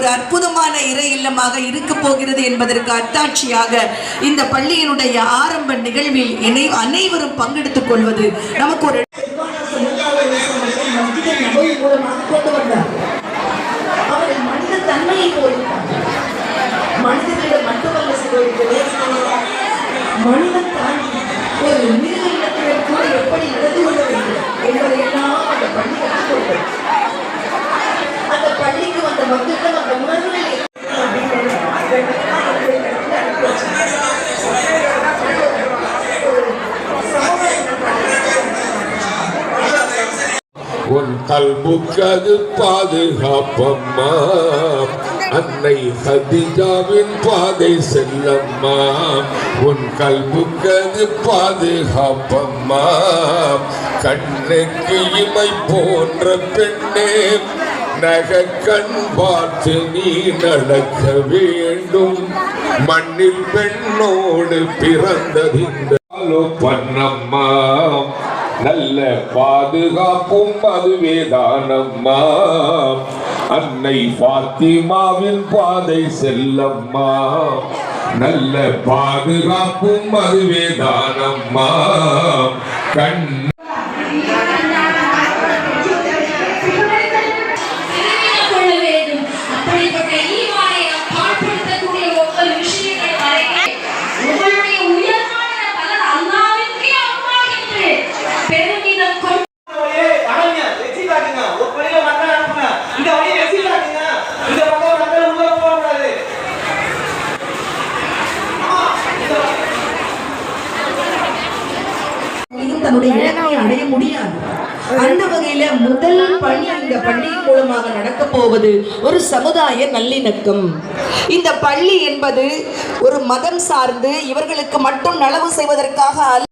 ஒரு அற்புதமான இறை இல்லமாக இருக்க போகிறது என்பதற்கு அத்தாட்சியாக இந்த பள்ளியினுடைய ஆரம்ப நிகழ்வில் அனைவரும் பங்கெடுத்துக் கொள்வது நமக்கு ஒரு மனித தன்மையை மனிதர்களிடம் மட்டுமல்ல மனிதன் தாண்டி ஒரு மிருக இனத்தினர் கூட எப்படி நடந்து கொள்ள வேண்டும் என்பதையெல்லாம் அந்த பள்ளி கற்றுக் கொடுத்தது. அந்த பள்ளிக்கு வந்த மக்களிடம் அந்த உணர்வுகளை உன் கல்புக்கது பாதுகாப்பம்மா, அன்னை ஹதிஜாவின் பாதை செல்லம்மா. உன் கல்புக்கது பாதுகாப்பம்மா, கண்ணுக்கு இமை போன்ற பெண்ணே, நக கண் பார்த்து நீ நடக்க வேண்டும். மண்ணில் பெண்ணோடு பிறந்ததிந்த பண்ணம்மா, நல்ல பாதுகாப்பும் அதுவேதானம்மா. அன்னை பாத்திமாவின் பாதை செல்லம்மா, நல்ல பாதுகாப்பும் அதுவேதானம்மா. கண் தன்னுடைய இலக்கை அடைய முடியாது. அந்த வகையில முதல் பணி இந்த பள்ளியின் மூலமாக நடக்க போவது ஒரு சமுதாய நல்லிணக்கம். இந்த பள்ளி என்பது ஒரு மதம் சார்ந்து இவர்களுக்கு மட்டும் நலவு செய்வதற்காக